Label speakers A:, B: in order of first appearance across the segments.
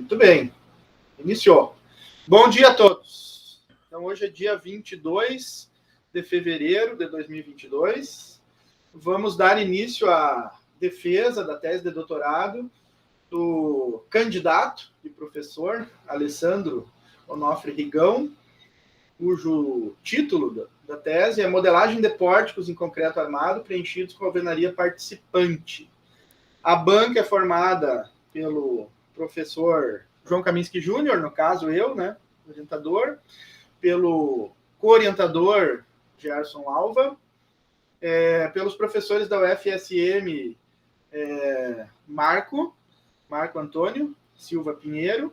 A: Muito bem. Iniciou. Bom dia a todos. Então, hoje é dia 22 de fevereiro de 2022. Vamos dar início à defesa da tese de doutorado do candidato e professor Alessandro Onofre Rigão, cujo título da tese é Modelagem de pórticos em concreto armado preenchidos com alvenaria participante. A banca é formada pelo professor João Kaminski Júnior, no caso eu, né, orientador, pelo co-orientador Gerson Alva, pelos professores da UFSM Marco Antônio Silva Pinheiro,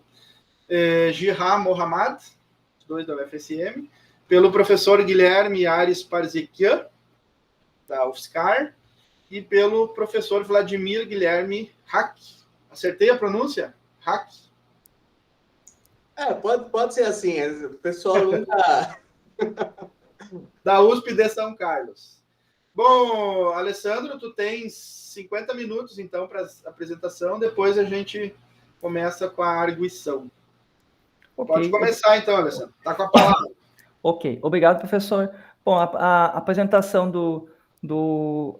A: Girha Mohamed, os dois da UFSM, pelo professor Guilherme Ares Parzekian, da UFSCar, e pelo professor Vladimir Guilherme Hack. Acertei a pronúncia? Hack?
B: Pode ser assim. O pessoal nunca...
A: da USP de São Carlos. Bom, Alessandro, tu tens 50 minutos, então, para a apresentação. Depois a gente começa com a arguição. Okay. Pode começar, então, Alessandro. Está com a palavra.
C: Ok. Obrigado, professor. Bom, a apresentação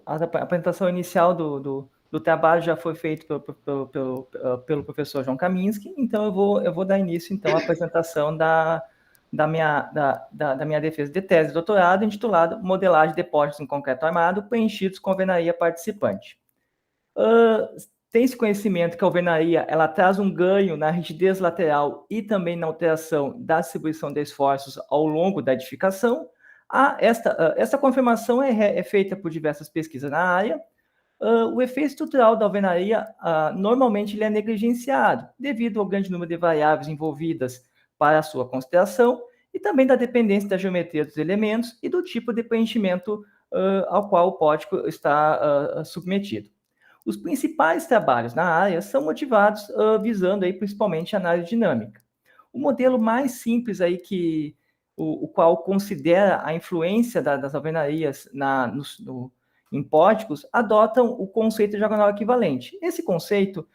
C: a apresentação inicial do trabalho já foi feita pelo professor João Kaminski, então eu vou dar início, então, à apresentação da minha defesa de tese de doutorado, intitulada Modelagem de pórticos em concreto armado preenchidos com alvenaria participante. Tem-se conhecimento que a alvenaria ela traz um ganho na rigidez lateral e também na alteração da distribuição de esforços ao longo da edificação. Essa confirmação é feita por diversas pesquisas na área. O efeito estrutural da alvenaria, normalmente, ele é negligenciado, devido ao grande número de variáveis envolvidas para a sua consideração e também da dependência da geometria dos elementos e do tipo de preenchimento ao qual o pórtico está submetido. Os principais trabalhos na área são motivados visando aí, principalmente a análise dinâmica. O modelo mais simples aí o qual considera a influência das alvenarias em pórticos, adotam o conceito de diagonal equivalente. Esse conceito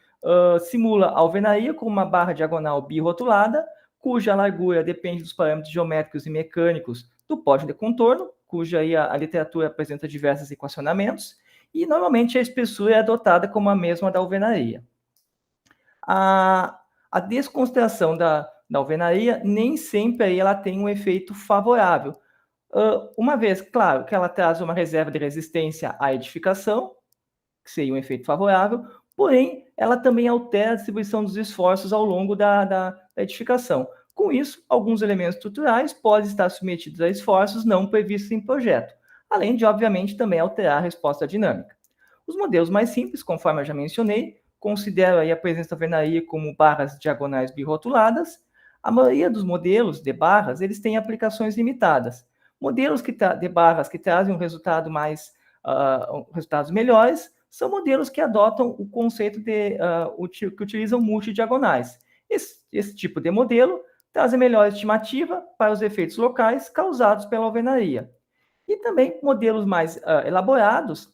C: simula a alvenaria com uma barra diagonal birrotulada, cuja largura depende dos parâmetros geométricos e mecânicos do pórtico de contorno, cuja aí a literatura apresenta diversos equacionamentos, e normalmente a espessura é adotada como a mesma da alvenaria. A desconsideração da alvenaria nem sempre aí ela tem um efeito favorável, uma vez, claro, que ela traz uma reserva de resistência à edificação, que seria um efeito favorável, porém, ela também altera a distribuição dos esforços ao longo da edificação. Com isso, alguns elementos estruturais podem estar submetidos a esforços não previstos em projeto, além de, obviamente, também alterar a resposta dinâmica. Os modelos mais simples, conforme eu já mencionei, consideram aí a presença da alvenaria como barras diagonais birrotuladas. A maioria dos modelos de barras, eles têm aplicações limitadas. Modelos de barras que trazem resultados melhores são modelos que adotam o conceito que utilizam multidiagonais. Esse tipo de modelo traz a melhor estimativa para os efeitos locais causados pela alvenaria. E também modelos mais elaborados,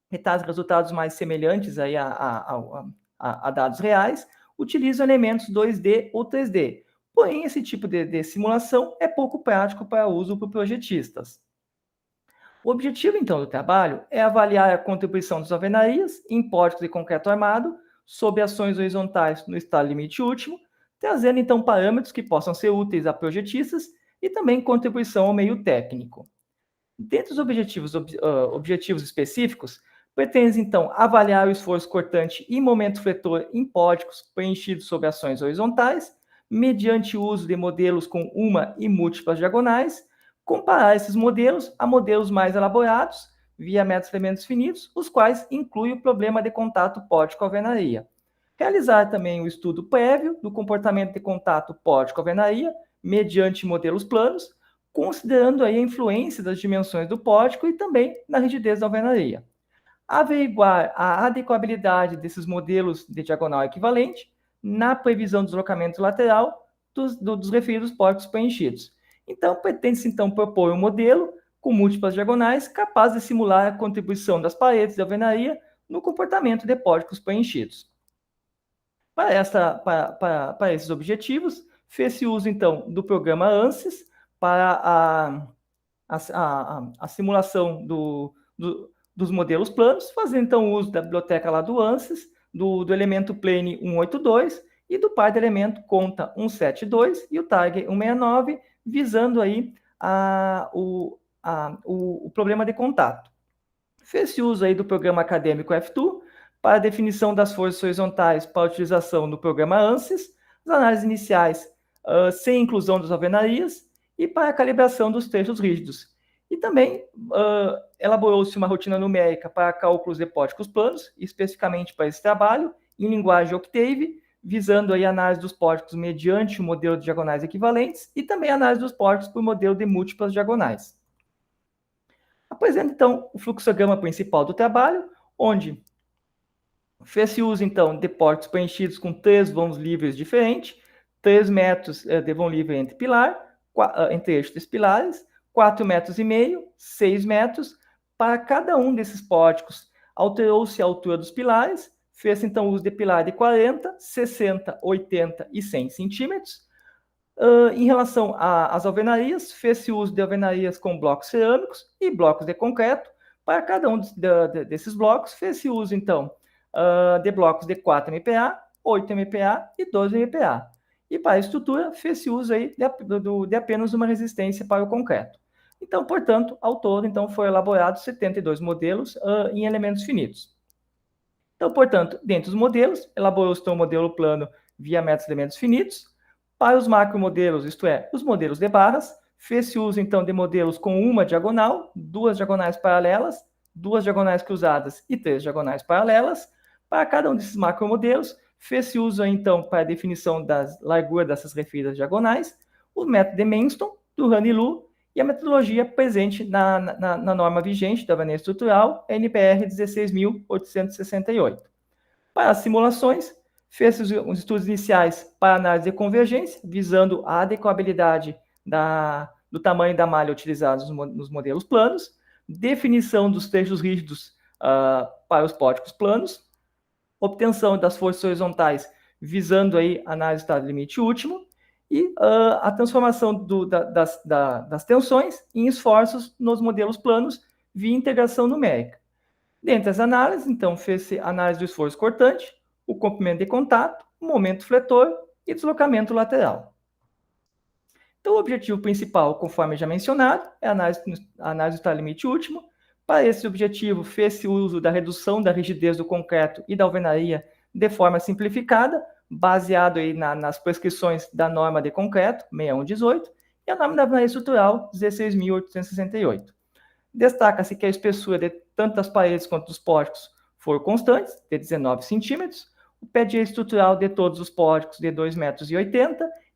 C: que trazem resultados mais semelhantes aí a dados reais, utilizam elementos 2D ou 3D. Porém, esse tipo de simulação é pouco prático para uso por projetistas. O objetivo, então, do trabalho é avaliar a contribuição das alvenarias em pórticos de concreto armado sob ações horizontais no estado limite último, trazendo, então, parâmetros que possam ser úteis a projetistas e também contribuição ao meio técnico. Dentre os objetivos específicos, pretende, então, avaliar o esforço cortante e momento fletor em pórticos preenchidos sob ações horizontais, mediante o uso de modelos com uma e múltiplas diagonais, comparar esses modelos a modelos mais elaborados, via métodos de elementos finitos, os quais incluem o problema de contato pórtico-alvenaria. Realizar também o estudo prévio do comportamento de contato pórtico-alvenaria, mediante modelos planos, considerando aí a influência das dimensões do pórtico e também na rigidez da alvenaria. Averiguar a adequabilidade desses modelos de diagonal equivalente na previsão do deslocamento lateral dos referidos pórticos preenchidos. Então, pretende-se, então, propor um modelo com múltiplas diagonais capaz de simular a contribuição das paredes de alvenaria no comportamento de pórticos preenchidos. Para esses objetivos, fez-se uso, então, do programa ANSYS para a simulação dos modelos planos, fazendo, então, uso da biblioteca lá do ANSYS, do elemento plane 182 e do par de elemento conta 172 e o tag 169, visando aí o problema de contato. Fez-se uso aí do programa acadêmico F2 para a definição das forças horizontais para a utilização do programa ANSYS, as análises iniciais sem inclusão das alvenarias e para a calibração dos trechos rígidos. E também elaborou-se uma rotina numérica para cálculos de póticos planos, especificamente para esse trabalho, em linguagem Octave, visando aí a análise dos póticos mediante o modelo de diagonais equivalentes e também a análise dos póticos por modelo de múltiplas diagonais. Apresenta, então, o fluxograma principal do trabalho, onde fez-se uso, então, de póticos preenchidos com 3 vãos livres diferentes, 3 metros de vão livre entre entre eixos dos pilares, 4,5 metros, 6 metros. Para cada um desses póticos, alterou-se a altura dos pilares, fez-se, então, uso de pilar de 40, 60, 80 e 100 centímetros. Em relação às alvenarias, fez-se uso de alvenarias com blocos cerâmicos e blocos de concreto. Para cada um desses blocos, fez-se uso, então, de blocos de 4 MPa, 8 MPa e 12 MPa. E para a estrutura, fez-se uso aí de apenas uma resistência para o concreto. Então, portanto, ao todo, então, foram elaborados 72 modelos em elementos finitos. Então, portanto, dentro dos modelos, elaborou-se então o modelo plano via métodos de elementos finitos. Para os macromodelos, isto é, os modelos de barras, fez-se uso, então, de modelos com uma diagonal, 2 diagonais paralelas, 2 diagonais cruzadas e 3 diagonais paralelas. Para cada um desses macromodelos, fez-se uso, então, para a definição das larguras dessas referidas diagonais, o método de Manston, do Han-Lu, e a metodologia presente na norma vigente da alvenaria estrutural, NPR 16.868. Para as simulações, fez os estudos iniciais para análise de convergência, visando a adequabilidade do tamanho da malha utilizados nos modelos planos, definição dos trechos rígidos para os póticos planos, obtenção das forças horizontais, visando aí a análise do estado limite último, e a transformação das tensões em esforços nos modelos planos via integração numérica. Dentre as análises, então, fez-se análise do esforço cortante, o comprimento de contato, o momento fletor e deslocamento lateral. Então, o objetivo principal, conforme já mencionado, é a análise do estado limite último. Para esse objetivo, fez-se uso da redução da rigidez do concreto e da alvenaria de forma simplificada, baseado aí nas prescrições da norma de concreto, 6118, e a norma da alvenaria estrutural, 16.868. Destaca-se que a espessura de tanto das paredes quanto dos póticos foram constantes, de 19 centímetros, o pé de estrutural de todos os póticos de 2,80 metros,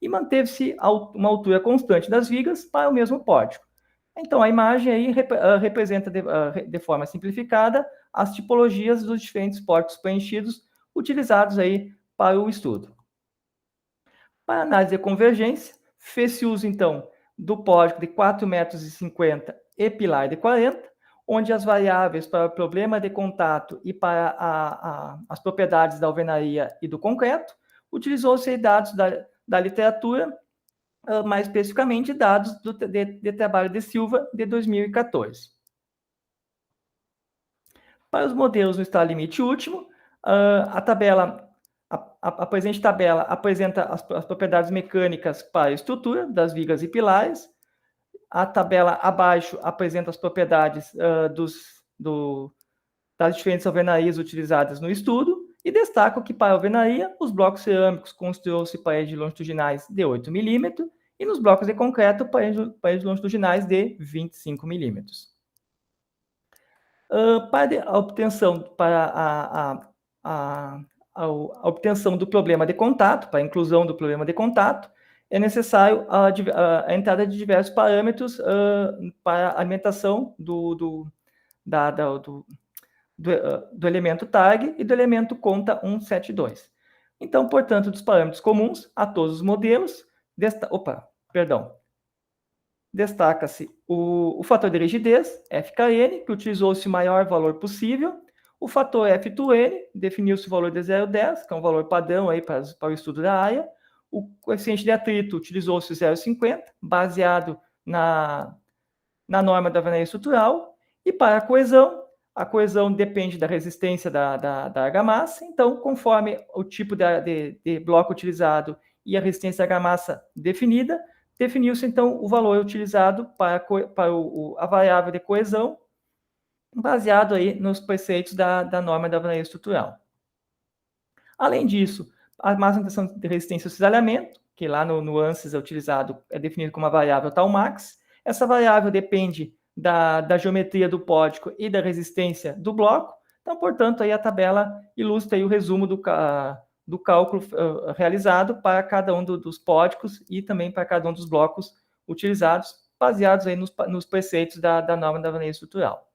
C: e manteve-se uma altura constante das vigas para o mesmo pótico. Então, a imagem aí representa de forma simplificada as tipologias dos diferentes póticos preenchidos utilizados aí para o estudo. Para a análise de convergência, fez-se uso, então, do pótico de 4,50 metros e pilar de 40, onde as variáveis para o problema de contato e para as propriedades da alvenaria e do concreto, utilizou-se dados da literatura, mais especificamente dados de trabalho de Silva, de 2014. Para os modelos no estado limite último, a presente tabela apresenta as propriedades mecânicas para a estrutura das vigas e pilares. A tabela abaixo apresenta as propriedades das diferentes alvenarias utilizadas no estudo, e destaco que para a alvenaria, os blocos cerâmicos construiu-se paredes longitudinais de 8 milímetros e nos blocos de concreto, paredes longitudinais de 25 milímetros. Para a obtenção do problema de contato, para a inclusão do problema de contato, é necessário a entrada de diversos parâmetros para a alimentação do elemento tag e do elemento conta 172. Então, portanto, dos parâmetros comuns a todos os modelos, destaca-se o fator de rigidez, FKN, que utilizou-se o maior valor possível, O fator F2N, definiu-se o valor de 0,10, que é um valor padrão aí para o estudo da AIA. O coeficiente de atrito utilizou-se 0,50, baseado na norma da alvenaria estrutural. E para a coesão depende da resistência da argamassa. Então, conforme o tipo de bloco utilizado e a resistência da argamassa definida, definiu-se, então, o valor utilizado para a variável de coesão, baseado aí nos preceitos da norma da alvenaria estrutural. Além disso, a máxima tensão de resistência ao cisalhamento, que lá no ANSYS é definido como a variável τmax. Essa variável depende da geometria do pódico e da resistência do bloco. Então, portanto, aí a tabela ilustra aí o resumo do cálculo realizado para cada um dos pódicos e também para cada um dos blocos utilizados, baseados aí nos preceitos da norma da alvenaria estrutural.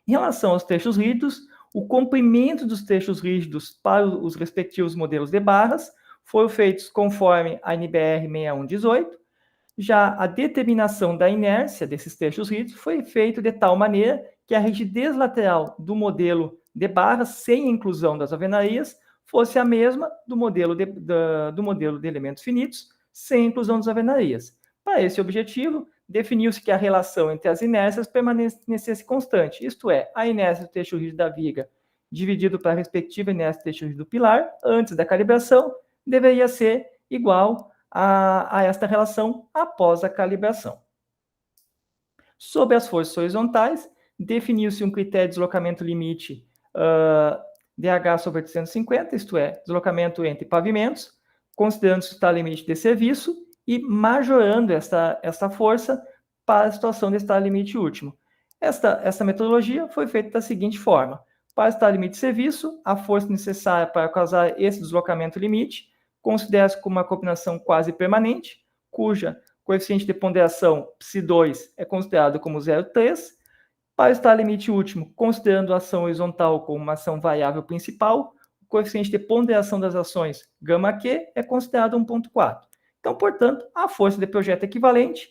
C: Em relação aos trechos rígidos, o comprimento dos trechos rígidos para os respectivos modelos de barras foram feitos conforme a NBR 6118. Já a determinação da inércia desses trechos rígidos foi feita de tal maneira que a rigidez lateral do modelo de barras, sem a inclusão das alvenarias, fosse a mesma do modelo de elementos finitos, sem a inclusão das alvenarias. Para esse objetivo, definiu-se que a relação entre as inércias permanecesse constante, isto é, a inércia do trecho rígido da viga dividido para a respectiva inércia do trecho rígido do pilar, antes da calibração, deveria ser igual a esta relação após a calibração. Sobre as forças horizontais, definiu-se um critério de deslocamento limite dH sobre 850, isto é, deslocamento entre pavimentos, considerando-se o estado limite de serviço e majorando esta força para a situação de estado limite último. Esta metodologia foi feita da seguinte forma: para o estado limite de serviço, a força necessária para causar esse deslocamento limite considera-se como uma combinação quase permanente, cuja coeficiente de ponderação psi2 é considerado como 0,3. Para o estado limite último, considerando a ação horizontal como uma ação variável principal, o coeficiente de ponderação das ações γQ é considerado 1,4. Então, portanto, a força de projeto equivalente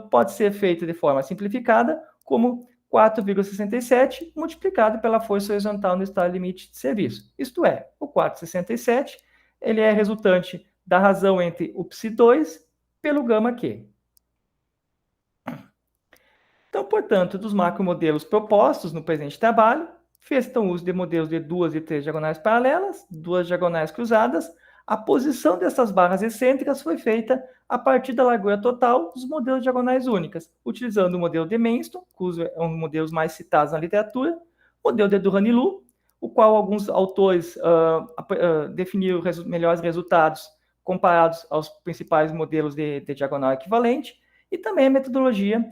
C: pode ser feita de forma simplificada como 4,67 multiplicado pela força horizontal no estado limite de serviço. Isto é, o 4,67 ele é resultante da razão entre o psi2 pelo γQ. Então, portanto, dos macromodelos propostos no presente trabalho, fez então uso de modelos de 2 e 3 diagonais paralelas, 2 diagonais cruzadas. A posição dessas barras excêntricas foi feita a partir da largura total dos modelos diagonais únicas, utilizando o modelo de Manston, que é um dos modelos mais citados na literatura, o modelo de Duranilou, o qual alguns autores definiram melhores resultados comparados aos principais modelos de diagonal equivalente, e também a metodologia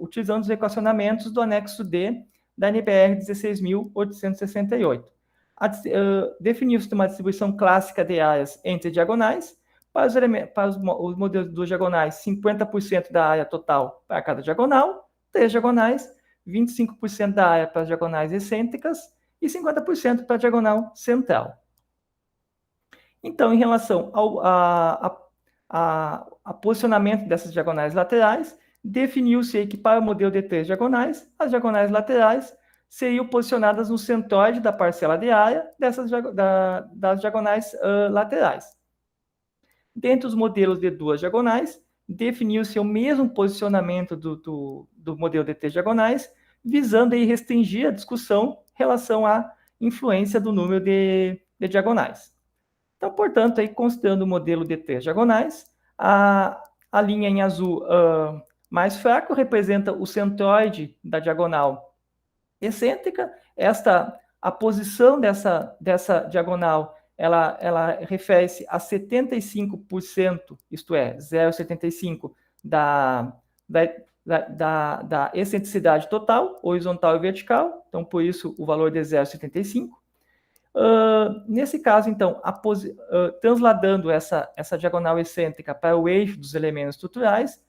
C: utilizando os equacionamentos do anexo D da NBR 16.868. Definiu-se uma distribuição clássica de áreas entre diagonais. Para os modelos dos diagonais, 50% da área total para cada diagonal, 3 diagonais, 25% da área para as diagonais excêntricas e 50% para a diagonal central. Então, em relação ao posicionamento dessas diagonais laterais, definiu-se que para o modelo de 3 diagonais, as diagonais laterais seriam posicionadas no centroide da parcela de área das diagonais laterais. Dentre os modelos de 2 diagonais, definiu-se o mesmo posicionamento do modelo de 3 diagonais, visando aí restringir a discussão em relação à influência do número de diagonais. Então, portanto, aí, considerando o modelo de 3 diagonais, a linha em azul mais fraco representa o centroide da diagonal excêntrica. A posição dessa diagonal, ela refere-se a 75%, isto é, 0,75 da excentricidade total, horizontal e vertical. Então, por isso, o valor de 0,75. Nesse caso, então, transladando essa diagonal excêntrica para o eixo dos elementos estruturais,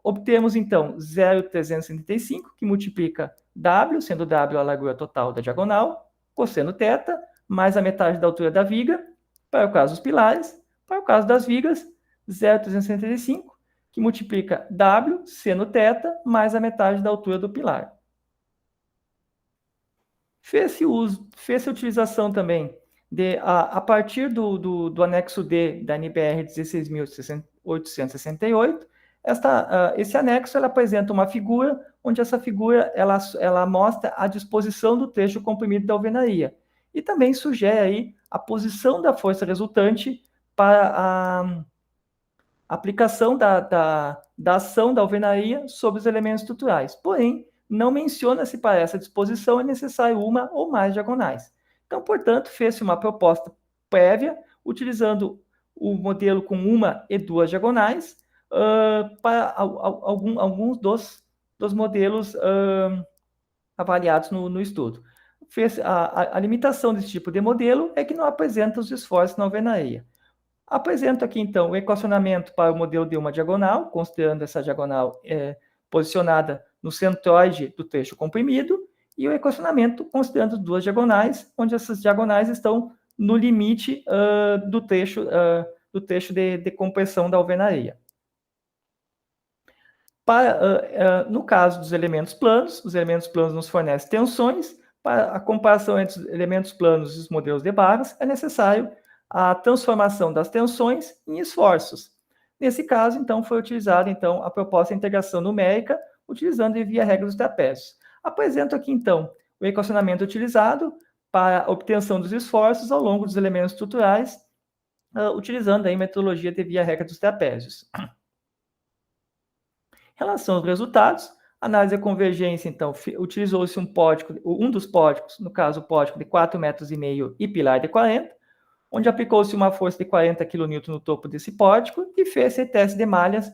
C: obtemos, então, 0,375, que multiplica W, sendo W a largura total da diagonal, cosseno θ, mais a metade da altura da viga, para o caso dos pilares. Para o caso das vigas, 0,375, que multiplica W, seno θ, mais a metade da altura do pilar. Fez-se a utilização também a partir do anexo D da NBR 16.868, esse anexo ela apresenta uma figura, onde essa figura ela mostra a disposição do trecho comprimido da alvenaria, e também sugere aí a posição da força resultante para a aplicação da ação da alvenaria sobre os elementos estruturais. Porém, não menciona se para essa disposição é necessário uma ou mais diagonais. Então, portanto, fez-se uma proposta prévia, utilizando o modelo com uma e duas diagonais, para alguns dos modelos avaliados no estudo. A limitação desse tipo de modelo é que não apresenta os esforços na alvenaria. Apresento aqui, então, o equacionamento para o modelo de uma diagonal, considerando essa diagonal posicionada no centroide do trecho comprimido, e o equacionamento considerando duas diagonais, onde essas diagonais estão no limite do trecho de compressão da alvenaria. No caso dos elementos planos, os elementos planos nos fornecem tensões. Para a comparação entre os elementos planos e os modelos de barras, é necessário a transformação das tensões em esforços. Nesse caso, então, foi utilizada a proposta de integração numérica, utilizando via regra dos trapézios. Apresento aqui, então, o equacionamento utilizado para a obtenção dos esforços ao longo dos elementos estruturais, utilizando a metodologia de via regra dos trapézios. Em relação aos resultados, análise da convergência, então, utilizou-se um dos pódicos, no caso, o pódico de 4,5 metros e pilar de 40, onde aplicou-se uma força de 40 kN no topo desse pódico e fez-se teste de malhas,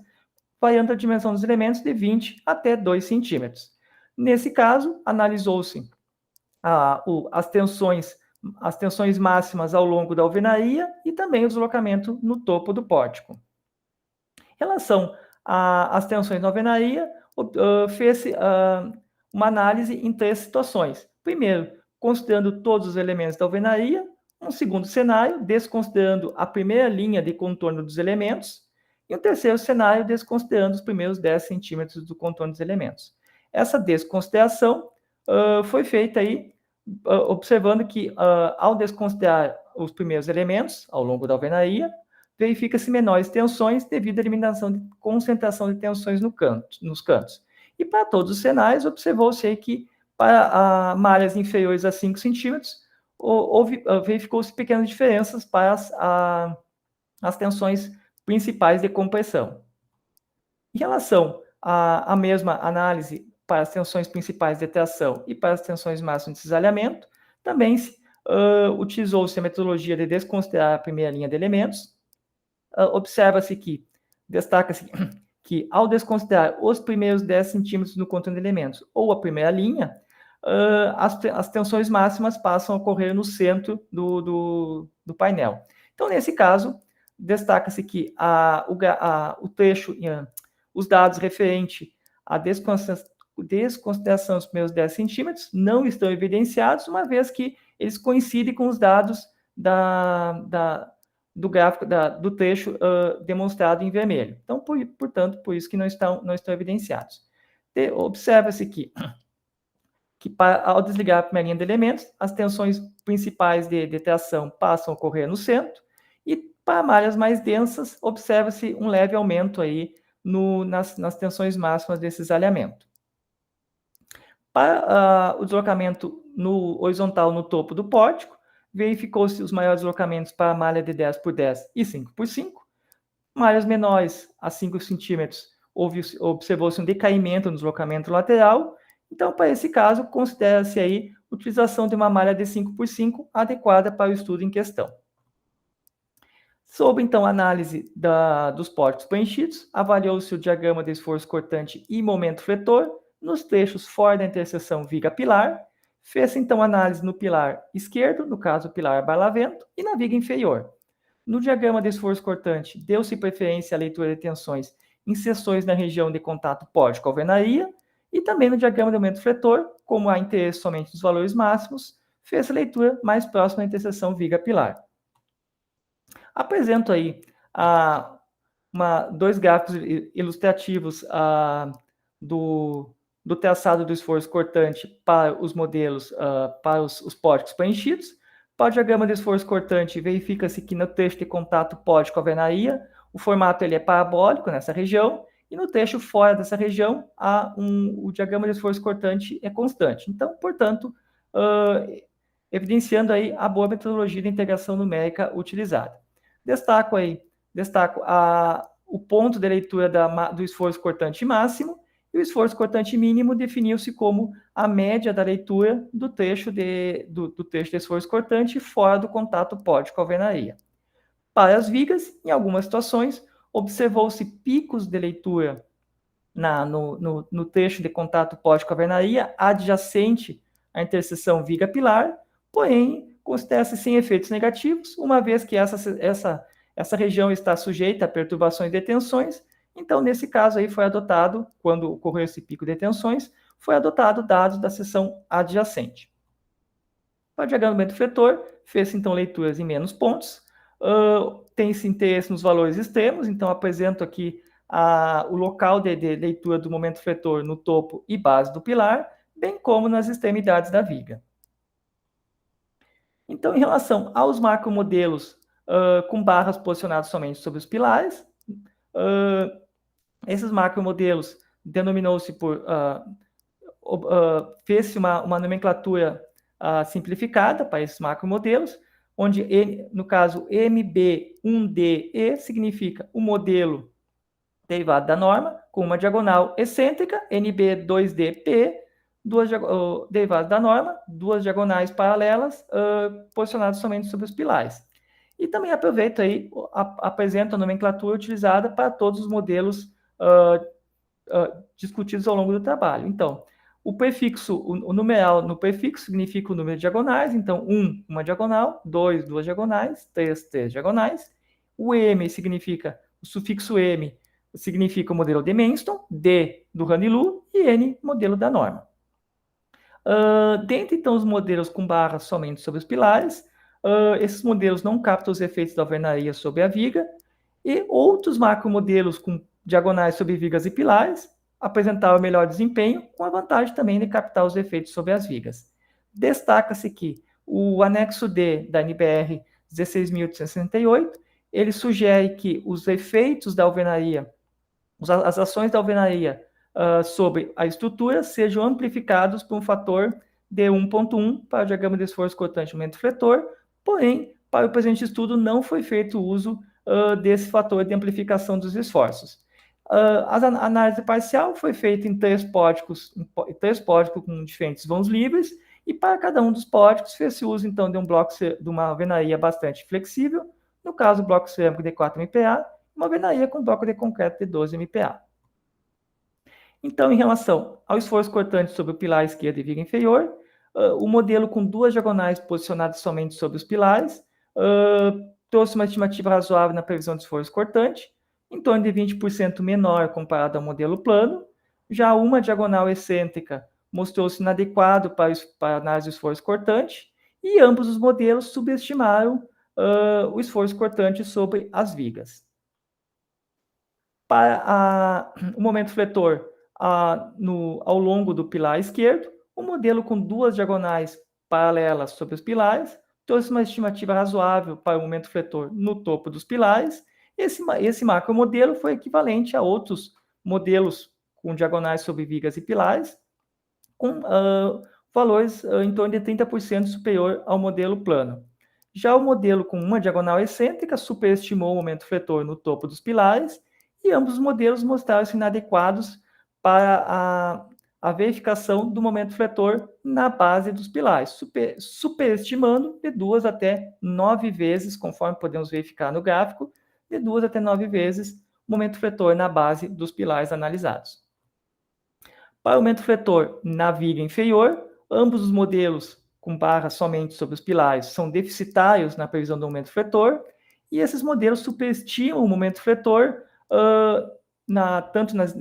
C: variando a dimensão dos elementos de 20 até 2 centímetros. Nesse caso, analisou-se as tensões máximas ao longo da alvenaria e também o deslocamento no topo do pódico. Em relação às tensões na alvenaria, fez-se uma análise em 3 situações. Primeiro, considerando todos os elementos da alvenaria. Um segundo cenário, desconsiderando a primeira linha de contorno dos elementos. E um terceiro cenário, desconsiderando os primeiros 10 centímetros do contorno dos elementos. Essa desconsideração foi feita aí, observando que, ao desconsiderar os primeiros elementos ao longo da alvenaria, verifica-se menores tensões devido à eliminação de concentração de tensões nos cantos. E para todos os cenários, observou-se aí que, para malhas inferiores a 5 centímetros, verificou-se pequenas diferenças para as tensões principais de compressão. Em relação à mesma análise para as tensões principais de tração e para as tensões máximas de cisalhamento, também utilizou-se a metodologia de desconsiderar a primeira linha de elementos. Observa-se que, destaca-se que, ao desconsiderar os primeiros 10 centímetros no contorno de elementos ou a primeira linha, as tensões máximas passam a ocorrer no centro do painel. Então, nesse caso, destaca-se que o trecho, os dados referentes à desconsideração dos primeiros 10 centímetros não estão evidenciados, uma vez que eles coincidem com os dados do gráfico do trecho demonstrado em vermelho. Então, portanto, por isso que não estão evidenciados. Observa-se que ao desligar a primeira linha de elementos, as tensões principais de tração passam a ocorrer no centro, e para malhas mais densas, observa-se um leve aumento aí nas tensões máximas desse cisalhamento. Para o deslocamento horizontal no topo do pórtico, verificou-se os maiores deslocamentos para a malha de 10 por 10 e 5 por 5. Malhas menores a 5 centímetros, observou-se um decaimento no deslocamento lateral. Então, para esse caso, considera-se aí a utilização de uma malha de 5 por 5 adequada para o estudo em questão. Sob, então, a análise dos pórticos preenchidos, avaliou-se o diagrama de esforço cortante e momento fletor nos trechos fora da interseção viga-pilar. Fez-se, então, análise no pilar esquerdo, no caso, o pilar barlavento, e na viga inferior. No diagrama de esforço cortante, deu-se preferência à leitura de tensões em seções na região de contato pórtico-alvenaria, e também no diagrama de momento fletor, como há interesse somente nos valores máximos, fez a leitura mais próxima da interseção viga-pilar. Apresento aí dois gráficos ilustrativos do traçado do esforço cortante para os modelos, para os pódicos preenchidos. Para o diagrama de esforço cortante, verifica-se que no trecho de contato pódico-alvenaria, o formato ele é parabólico nessa região, e no trecho fora dessa região, o diagrama de esforço cortante é constante. Então, portanto, evidenciando aí a boa metodologia de integração numérica utilizada. Destaco o ponto de leitura do esforço cortante máximo, e o esforço cortante mínimo definiu-se como a média da leitura do trecho de esforço cortante fora do contato pódico-alvenaria. Para as vigas, em algumas situações, observou-se picos de leitura no trecho de contato pódico-alvenaria adjacente à interseção viga-pilar, porém, considera-se sem efeitos negativos, uma vez que essa região está sujeita a perturbações e tensões. Então, nesse caso aí foi adotado, quando ocorreu esse pico de tensões, foi adotado dados da seção adjacente. Para o diagrama do momento fletor, fez-se então leituras em menos pontos, tem-se interesse nos valores extremos, então apresento aqui o local de leitura do momento fletor no topo e base do pilar, bem como nas extremidades da viga. Então, em relação aos macromodelos com barras posicionadas somente sobre os pilares, esses macromodelos denominou-se por... fez-se uma nomenclatura simplificada para esses macromodelos, onde, no caso, MB1DE significa o modelo derivado da norma, com uma diagonal excêntrica, NB2DP, derivados da norma, duas diagonais paralelas, posicionadas somente sobre os pilares. E também aproveito aí, apresento a nomenclatura utilizada para todos os modelos discutidos ao longo do trabalho. Então, o prefixo, o numeral no prefixo significa o número de diagonais, então 1, uma diagonal, 2, duas diagonais, 3, três diagonais. O M significa, o sufixo M significa o modelo de Menston, D do Ranelagh e N, modelo da norma. Dentre, então, os modelos com barras somente sobre os pilares, esses modelos não captam os efeitos da alvenaria sobre a viga, e outros macromodelos com diagonais sobre vigas e pilares apresentavam melhor desempenho, com a vantagem também de captar os efeitos sobre as vigas. Destaca-se que o anexo D da NBR 16.868, ele sugere que os efeitos da alvenaria, as ações da alvenaria sobre a estrutura sejam amplificados por um fator de 1.1 para o diagrama de esforço cortante momento fletor, porém, para o presente estudo não foi feito uso desse fator de amplificação dos esforços. A análise parcial foi feita em três pódicos com diferentes vãos livres, e para cada um dos pódicos fez-se uso, então, de uma alvenaria bastante flexível, no caso, o bloco cerâmico de 4 MPa, uma alvenaria com bloco de concreto de 12 MPa. Então, em relação ao esforço cortante sobre o pilar esquerdo e viga inferior, o modelo com duas diagonais posicionadas somente sobre os pilares trouxe uma estimativa razoável na previsão de esforço cortante, em torno de 20% menor comparado ao modelo plano. Já uma diagonal excêntrica mostrou-se inadequado para a análise do esforço cortante, e ambos os modelos subestimaram o esforço cortante sobre as vigas. Para o momento fletor ao longo do pilar esquerdo, o modelo com duas diagonais paralelas sobre os pilares trouxe uma estimativa razoável para o momento fletor no topo dos pilares. Esse macromodelo foi equivalente a outros modelos com diagonais sobre vigas e pilares, com valores em torno de 30% superior ao modelo plano. Já o modelo com uma diagonal excêntrica superestimou o momento fletor no topo dos pilares, e ambos os modelos mostraram-se inadequados para a verificação do momento fletor na base dos pilares, superestimando de 2 até 9 vezes, conforme podemos verificar no gráfico, de 2 até 9 vezes o momento fletor na base dos pilares analisados. Para o momento fletor na viga inferior, ambos os modelos com barras somente sobre os pilares são deficitários na previsão do momento fletor, e esses modelos superestimam o momento fletor tanto nas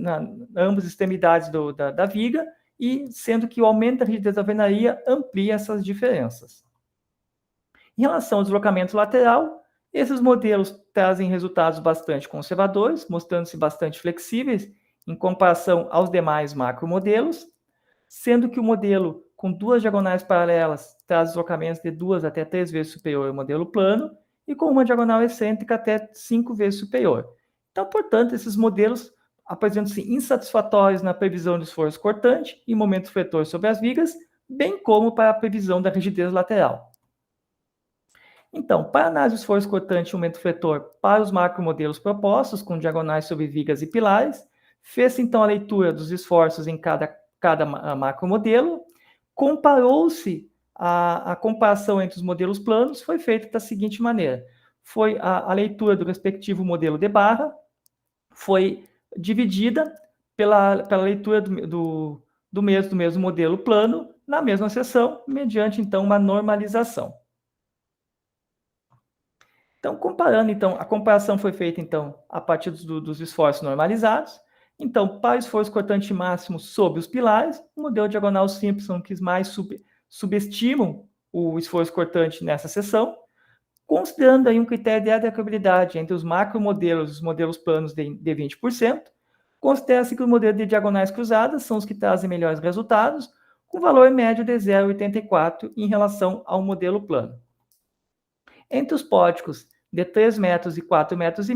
C: ambas extremidades da viga, e sendo que o aumento da rigidez da alvenaria amplia essas diferenças. Em relação ao deslocamento lateral, esses modelos trazem resultados bastante conservadores, mostrando-se bastante flexíveis em comparação aos demais macromodelos. sendo que o modelo com 2 diagonais paralelas traz deslocamentos de 2 até 3 vezes superior ao modelo plano, e com uma diagonal excêntrica até 5 vezes superior. Então, portanto, esses modelos apresentam-se insatisfatórios na previsão do esforço cortante e momento fletor sobre as vigas, bem como para a previsão da rigidez lateral. Então, para análise do esforço cortante e momento fletor para os macromodelos propostos, com diagonais sobre vigas e pilares, fez-se então a leitura dos esforços em cada macromodelo, comparou-se a comparação entre os modelos planos, foi feita da seguinte maneira: foi a leitura do respectivo modelo de barra, foi dividida pela leitura do mesmo modelo plano na mesma seção, mediante então uma normalização. Então, a comparação foi feita, então, a partir dos esforços normalizados. Então, para o esforço cortante máximo sobre os pilares, o modelo diagonal simples são que mais subestimam o esforço cortante nessa seção, considerando aí um critério de adequabilidade entre os macromodelos e os modelos planos de 20%, considera-se que os modelos de diagonais cruzadas são os que trazem melhores resultados, com valor médio de 0,84 em relação ao modelo plano. Entre os póticos de 3 metros e 4,5 metros,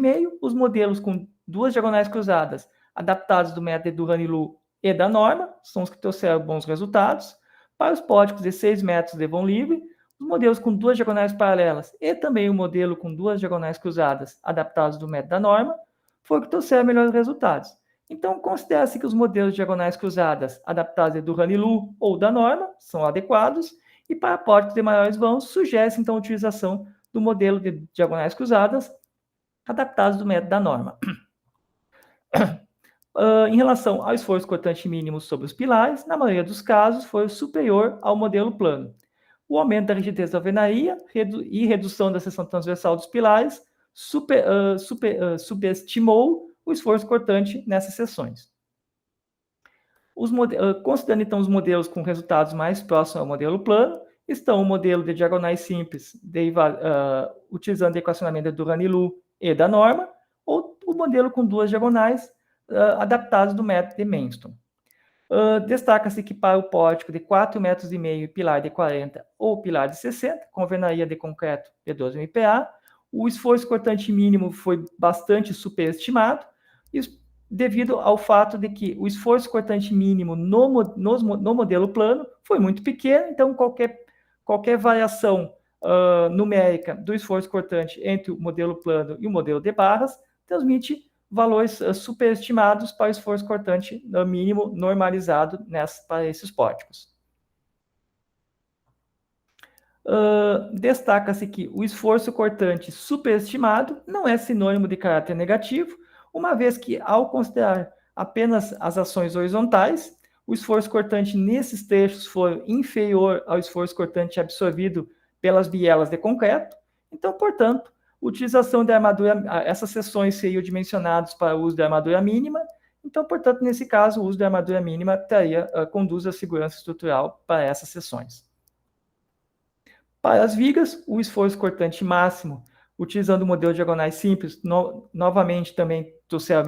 C: os modelos com 2 diagonais cruzadas adaptados do método do Ranilou e da norma são os que trouxeram bons resultados. Para os póticos de 6 metros de vão livre, os modelos com 2 diagonais paralelas e também o modelo com 2 diagonais cruzadas adaptados do método da norma foram que trouxeram melhores resultados. Então, considera-se que os modelos de diagonais cruzadas adaptados do Ranilou ou da norma são adequados, e para póticos de maiores vãos, sugere-se então a utilização do modelo de diagonais cruzadas adaptados do método da norma. Em relação ao esforço cortante mínimo sobre os pilares, na maioria dos casos foi superior ao modelo plano. O aumento da rigidez da alvenaria e redução da seção transversal dos pilares subestimou o esforço cortante nessas seções. Considerando então os modelos com resultados mais próximos ao modelo plano, estão o modelo de diagonais simples, utilizando o equacionamento do Ranilou e da norma, ou o modelo com 2 diagonais adaptados do método de Manston. Destaca-se que para o pótico de 4,5 metros e pilar de 40 ou pilar de 60, com alvenaria de concreto de 12 MPa, o esforço cortante mínimo foi bastante superestimado, devido ao fato de que o esforço cortante mínimo no modelo plano foi muito pequeno, então qualquer variação numérica do esforço cortante entre o modelo plano e o modelo de barras transmite valores superestimados para o esforço cortante mínimo normalizado para esses póticos. Destaca-se que o esforço cortante superestimado não é sinônimo de caráter negativo, uma vez que, ao considerar apenas as ações horizontais, o esforço cortante nesses trechos foi inferior ao esforço cortante absorvido pelas bielas de concreto. Então, portanto, utilização da armadura, essas seções seriam dimensionadas para o uso da armadura mínima. Então, portanto, nesse caso, o uso da armadura mínima conduz à segurança estrutural para essas seções. Para as vigas, o esforço cortante máximo, utilizando o modelo de diagonais simples, novamente também trouxeram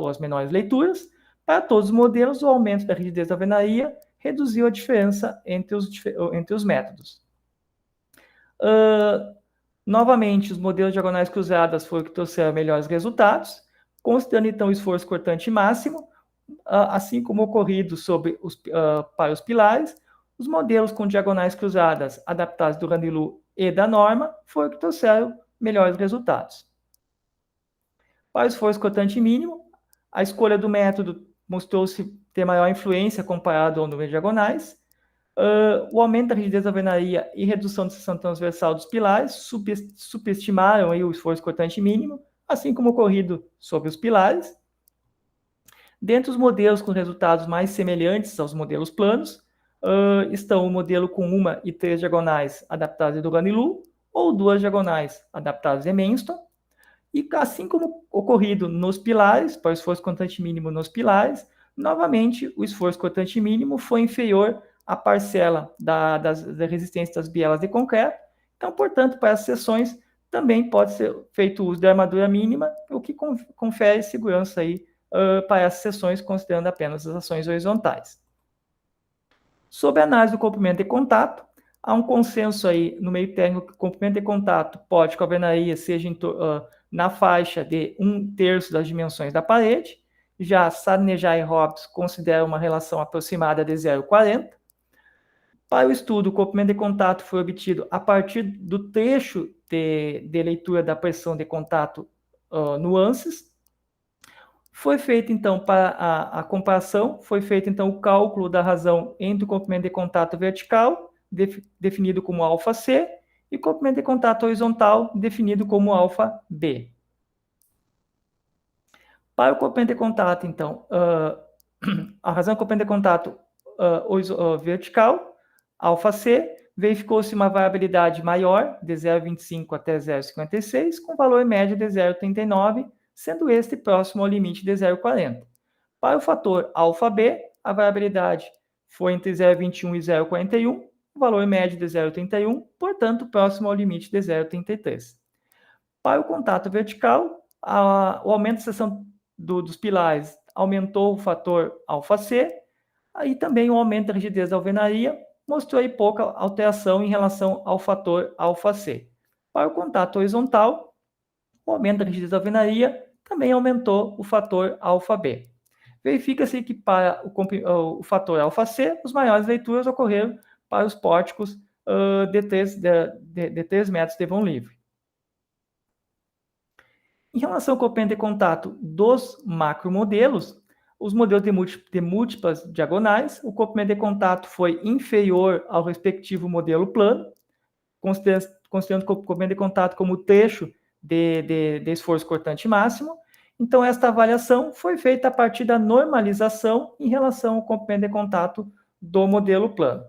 C: as menores leituras. Para todos os modelos, o aumento da rigidez da alvenaria reduziu a diferença entre os métodos. Novamente, os modelos diagonais cruzadas foram que trouxeram melhores resultados, considerando então o esforço cortante máximo, assim como ocorrido para os pilares. Os modelos com diagonais cruzadas adaptados do Ranilou e da norma foram que trouxeram melhores resultados. Para o esforço cortante mínimo, a escolha do método mostrou-se ter maior influência comparado ao número de diagonais. O aumento da rigidez da alvenaria e redução da seção transversal dos pilares superestimaram aí o esforço cortante mínimo, assim como ocorrido sobre os pilares. Dentre os modelos com resultados mais semelhantes aos modelos planos, estão o modelo com 1 e 3 diagonais adaptadas do Ranilou, ou 2 diagonais adaptadas de Manston, e assim como ocorrido nos pilares, para o esforço cortante mínimo nos pilares, novamente o esforço cortante mínimo foi inferior à parcela da resistência das bielas de concreto. Então, portanto, para essas seções também pode ser feito uso da armadura mínima, o que confere segurança aí para essas seções, considerando apenas as ações horizontais. Sob a análise do comprimento de contato, há um consenso aí no meio técnico que o comprimento de contato pode que a alvenaria seja na faixa de 1/3 das dimensões da parede. Já Sadnejai e Hobbes consideram uma relação aproximada de 0,40. Para o estudo, o comprimento de contato foi obtido a partir do trecho de leitura da pressão de contato nuances. Foi feito, então, para a comparação, foi feito, então, o cálculo da razão entre o comprimento de contato vertical, definido como αc, e o comprimento de contato horizontal, definido como αb. Para o comprimento de contato, então, a razão do comprimento de contato vertical, αc, verificou-se uma variabilidade maior, de 0,25 até 0,56, com valor médio de 0,39, sendo este próximo ao limite de 0,40. Para o fator αb, a variabilidade foi entre 0,21 e 0,41, o valor médio de 0,31, portanto, próximo ao limite de 0,33. Para o contato vertical, o aumento da seção dos pilares aumentou o fator αc, aí também o aumento da rigidez da alvenaria mostrou aí pouca alteração em relação ao fator αc. Para o contato horizontal, o aumento da rigidez da alvenaria também aumentou o fator αb. Verifica-se que para o fator αc, as maiores leituras ocorreram para os pórticos de 3 metros de vão livre. Em relação ao comprimento de contato dos macromodelos, os modelos de múltiplas diagonais, o comprimento de contato foi inferior ao respectivo modelo plano, considerando o comprimento de contato como trecho de esforço cortante máximo. Então, esta avaliação foi feita a partir da normalização em relação ao comprimento de contato do modelo plano.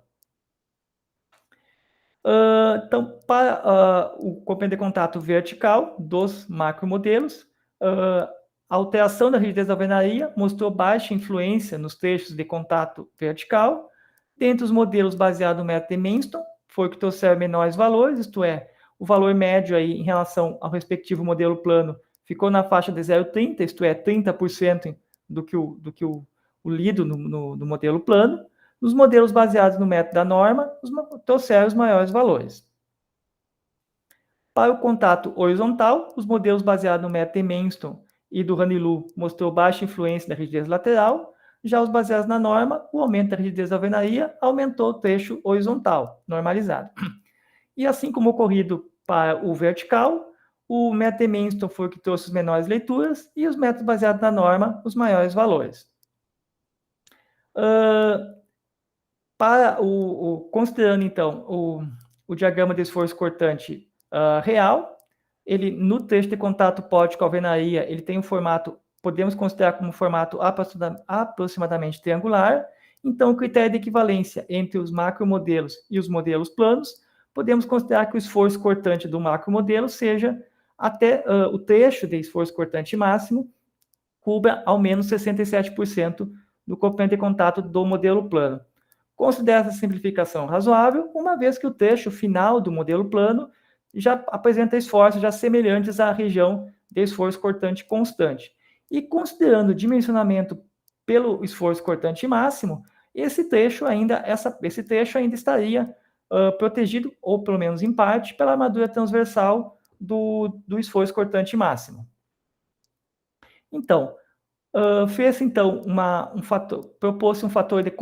C: Então, para o comprimento de contato vertical dos macromodelos, a alteração da rigidez da alvenaria mostrou baixa influência nos trechos de contato vertical. Dentre os modelos baseados no método de Manston, foi que trouxeram menores valores, isto é, o valor médio aí em relação ao respectivo modelo plano ficou na faixa de 0,30, isto é, 30% do que o lido no modelo plano. Nos modelos baseados no método da norma, trouxeram os maiores valores. Para o contato horizontal, os modelos baseados no método de Manston e do Ranilou mostrou baixa influência da rigidez lateral. Já os baseados na norma, o aumento da rigidez da alvenaria aumentou o trecho horizontal, normalizado. E assim como ocorrido para o vertical, o método de Manston foi o que trouxe as menores leituras e os métodos baseados na norma, os maiores valores. Considerando, então, o diagrama de esforço cortante real, ele, no trecho de contato pórtico-alvenaria, ele tem um formato, podemos considerar como um formato aproximadamente triangular. Então, o critério de equivalência entre os macromodelos e os modelos planos, podemos considerar que o esforço cortante do macromodelo seja até o trecho de esforço cortante máximo cubra ao menos 67% do comprimento de contato do modelo plano. Considera essa simplificação razoável, uma vez que o trecho final do modelo plano já apresenta esforços já semelhantes à região de esforço cortante constante. E considerando o dimensionamento pelo esforço cortante máximo, esse trecho ainda estaria protegido, ou pelo menos em parte, pela armadura transversal do esforço cortante máximo. Então, fez-se então propôs-se um fator de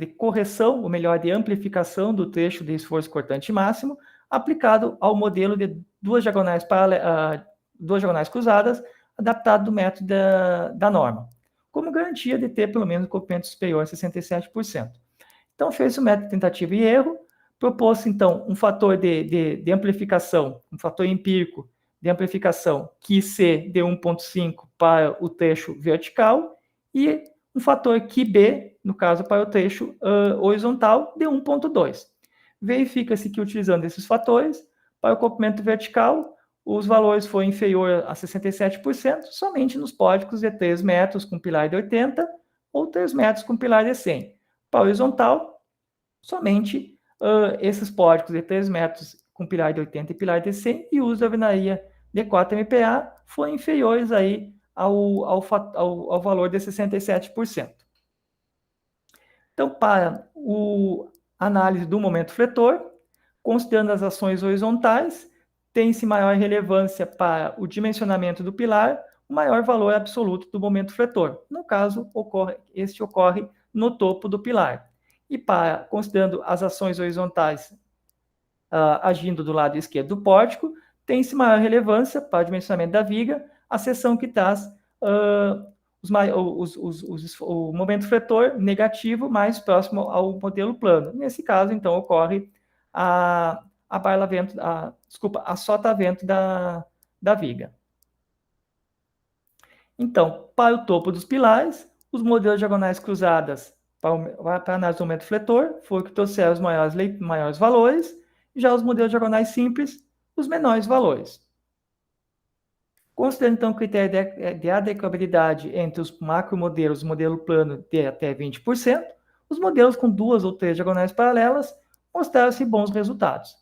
C: correção, ou melhor, de amplificação do trecho de esforço cortante máximo, aplicado ao modelo de duas diagonais cruzadas, adaptado do método da norma, como garantia de ter pelo menos um comprimento superior a 67%. Então, fez-se o método de tentativa e erro, propôs-se então um fator de amplificação, um fator empírico de amplificação QC de 1,5 para o trecho vertical e um fator QB, no caso, para o trecho horizontal, de 1,2. Verifica-se que, utilizando esses fatores, para o comprimento vertical, os valores foram inferiores a 67% somente nos pódicos de 3 metros com pilar de 80 ou 3 metros com pilar de 100. Para o horizontal, somente esses pódicos de 3 metros com pilar de 80 e pilar de 100 e uso da alvenaria de 4 MPa foram inferiores aí ao valor de 67%. Então, para a análise do momento fletor, considerando as ações horizontais, tem-se maior relevância para o dimensionamento do pilar, o maior valor absoluto do momento fletor. No caso, este ocorre no topo do pilar. E considerando as ações horizontais agindo do lado esquerdo do pórtico, tem-se maior relevância para o dimensionamento da viga, a seção que traz o momento fletor negativo mais próximo ao modelo plano. Nesse caso, então, ocorre a sota-vento da viga. Então, para o topo dos pilares, os modelos diagonais cruzadas para a análise do momento fletor foi o que trouxeram os maiores valores, já os modelos diagonais simples, os menores valores. Considerando, então, o critério de adequabilidade entre os macromodelos e o modelo plano de até 20%, os modelos com 2 ou 3 diagonais paralelas mostraram-se bons resultados.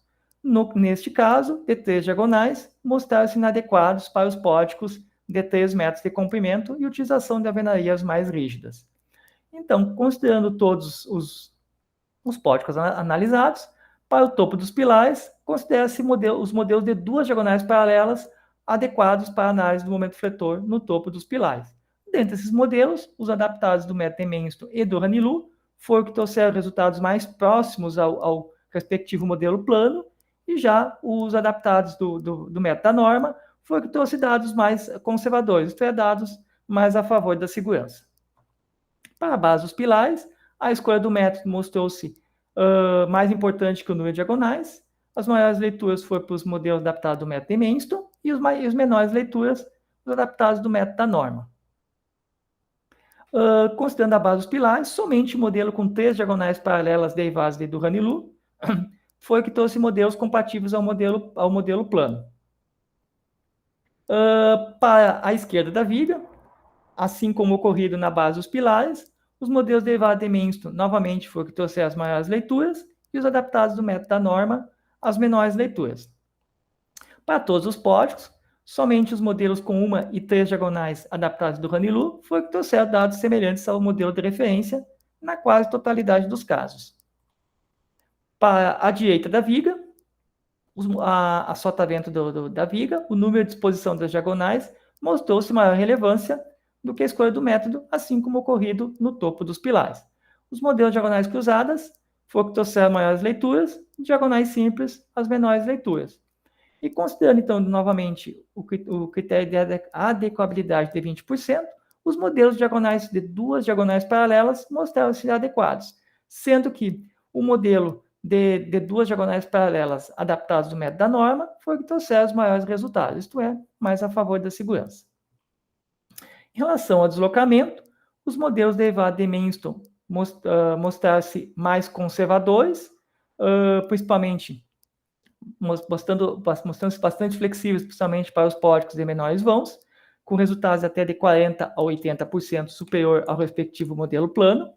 C: Neste caso, de 3 diagonais, mostraram-se inadequados para os pórticos de 3 metros de comprimento e utilização de alvenarias mais rígidas. Então, considerando todos os pórticos analisados, para o topo dos pilares, considera-se os modelos de 2 diagonais paralelas adequados para a análise do momento fletor no topo dos pilares. Dentre esses modelos, os adaptados do método Mensto e do Raniloux foram que trouxeram resultados mais próximos ao respectivo modelo plano, e já os adaptados do método da norma foram que trouxe dados mais conservadores, isto é, dados mais a favor da segurança. Para a base dos pilares, a escolha do método mostrou-se mais importante que o número de diagonais. As maiores leituras foram para os modelos adaptados do método de Menston e os menores leituras, os adaptados do método da norma. Considerando a base dos pilares, somente o modelo com 3 diagonais paralelas derivadas do Raniloux foi que trouxe modelos compatíveis ao modelo plano. Para a esquerda da viga, assim como ocorrido na base dos pilares, os modelos derivados de Menston novamente foram que trouxeram as maiores leituras e os adaptados do método da norma as menores leituras. Para todos os pórticos, somente os modelos com 1 e 3 diagonais adaptados do Raniloux foram que trouxeram dados semelhantes ao modelo de referência na quase totalidade dos casos. Para a direita da viga, a sota-vento da viga, o número de exposição das diagonais mostrou-se maior relevância do que a escolha do método, assim como ocorrido no topo dos pilares. Os modelos diagonais cruzadas foram que trouxeram maiores leituras, diagonais simples, as menores leituras. E considerando, então, novamente, o critério de adequabilidade de 20%, os modelos diagonais de 2 diagonais paralelas mostraram-se adequados, sendo que o modelo de 2 diagonais paralelas adaptados do método da norma foi o que trouxeram os maiores resultados, isto é, mais a favor da segurança. Em relação ao deslocamento, os modelos derivados de Menston mostraram-se mais conservadores, principalmente mostrando-se bastante flexíveis, principalmente para os pórticos de menores vãos, com resultados até de 40% a 80% superior ao respectivo modelo plano.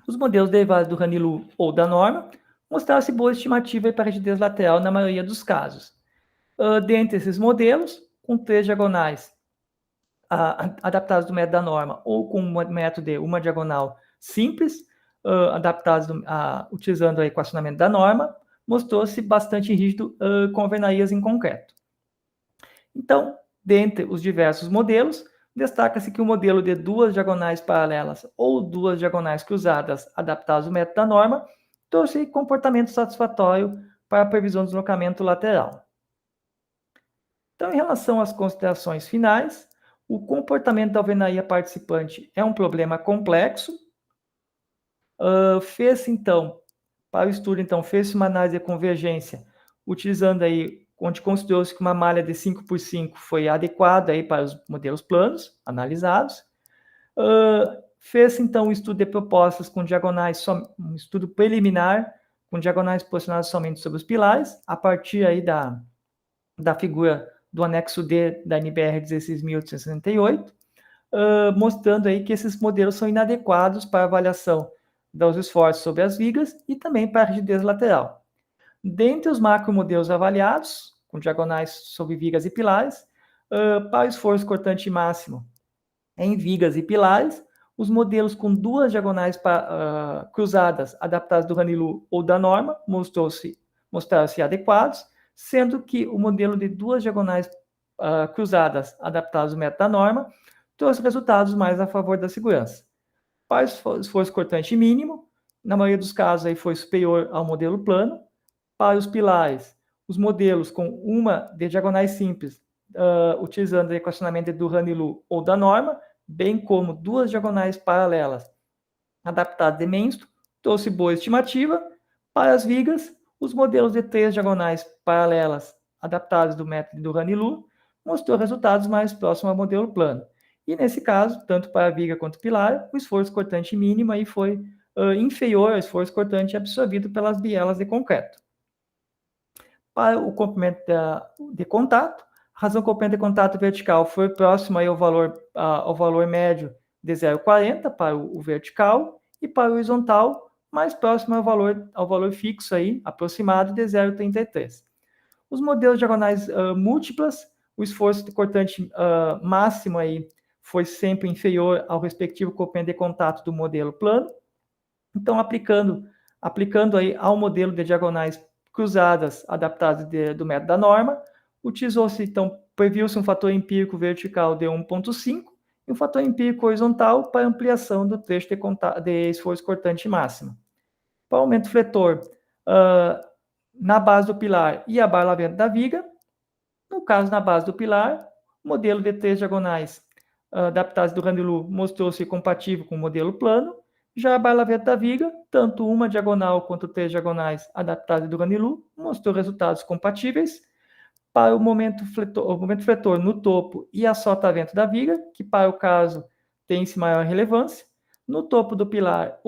C: Os modelos derivados do Raniloux ou da norma mostraram-se boa estimativa para a rigidez lateral na maioria dos casos. Dentre esses modelos, com 3 diagonais adaptados do método da norma ou com um método de uma diagonal simples, adaptados utilizando o equacionamento da norma, mostrou-se bastante rígido com alvenarias em concreto. Então, dentre os diversos modelos, destaca-se que o modelo de 2 diagonais paralelas ou 2 diagonais cruzadas adaptados ao método da norma trouxe comportamento satisfatório para a previsão do deslocamento lateral. Então, em relação às considerações finais, o comportamento da alvenaria participante é um problema complexo. Fez-se, então, para o estudo, então, fez-se uma análise de convergência, utilizando aí, onde considerou-se que uma malha de 5x5 foi adequada aí para os modelos planos analisados. Fez-se, então, um estudo de propostas com diagonais, um estudo preliminar, com diagonais posicionadas somente sobre os pilares, a partir aí da figura do anexo D da NBR 16.868, mostrando aí que esses modelos são inadequados para avaliação dos esforços sobre as vigas e também para a rigidez lateral. Dentre os macromodelos avaliados, com diagonais sobre vigas e pilares, para o esforço cortante máximo em vigas e pilares, os modelos com duas diagonais cruzadas adaptadas do Raniloux ou da norma mostraram-se adequados, sendo que o modelo de duas diagonais cruzadas adaptadas do método da norma trouxe resultados mais a favor da segurança. Para o esforço cortante mínimo, na maioria dos casos aí foi superior ao modelo plano. Para os pilares, os modelos com uma de diagonais simples, utilizando o equacionamento do Raniloux ou da norma, bem como duas diagonais paralelas adaptadas de Menstro, trouxe boa estimativa. Para as vigas, os modelos de três diagonais paralelas adaptadas do método do Raniloux mostrou resultados mais próximos ao modelo plano. E nesse caso, tanto para a viga quanto o pilar, o esforço cortante mínimo aí foi inferior ao esforço cortante absorvido pelas bielas de concreto. Para o comprimento de contato, a razão do comprimento de contato vertical foi próximo aí ao valor médio de 0,40 para o vertical, e para o horizontal, mais próximo ao valor fixo aí, aproximado de 0,33. Os modelos diagonais múltiplas, o esforço cortante máximo aí foi sempre inferior ao respectivo comprimento de contato do modelo plano. Então, aplicando aí ao modelo de diagonais cruzadas adaptadas do método da norma, utilizou-se, então, previu-se um fator empírico vertical de 1,5 e um fator empírico horizontal para ampliação do trecho de esforço cortante máximo. Para o aumento fletor, na base do pilar e abarlamento da viga, no caso, na base do pilar, o modelo de três diagonais adaptadas do Raniloux mostrou-se compatível com o modelo plano. Já a abarlamento da viga, tanto uma diagonal quanto três diagonais adaptadas do Raniloux, mostrou resultados compatíveis. Para o momento fletor no topo e a sotavento da viga, que para o caso tem-se maior relevância. No topo do pilar,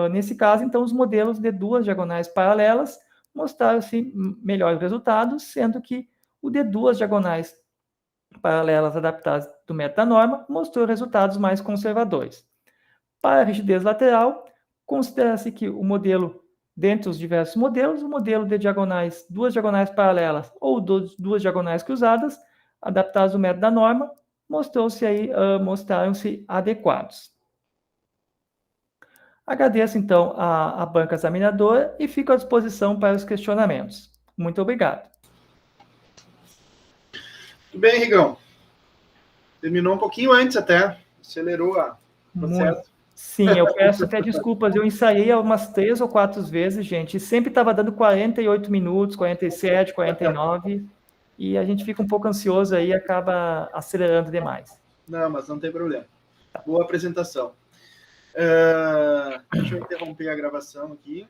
C: nesse caso, então, os modelos de duas diagonais paralelas mostraram-se melhores resultados, sendo que o de duas diagonais paralelas adaptadas do método da norma mostrou resultados mais conservadores. Para a rigidez lateral, considera-se que o modelo, dentre os diversos modelos, o modelo de duas diagonais paralelas ou duas diagonais cruzadas, adaptadas do método da norma, mostraram-se adequados. Agradeço, então, a banca examinadora e fico à disposição para os questionamentos. Muito obrigado.
A: Tudo bem, Rigão. Terminou um pouquinho antes até, acelerou o processo.
C: Sim, eu peço até desculpas, eu ensaiei umas 3 ou 4 vezes, gente, e sempre estava dando 48 minutos, 47, 49, e a gente fica um pouco ansioso aí e acaba acelerando demais.
A: Não, mas não tem problema. Boa apresentação. Deixa eu interromper a gravação aqui.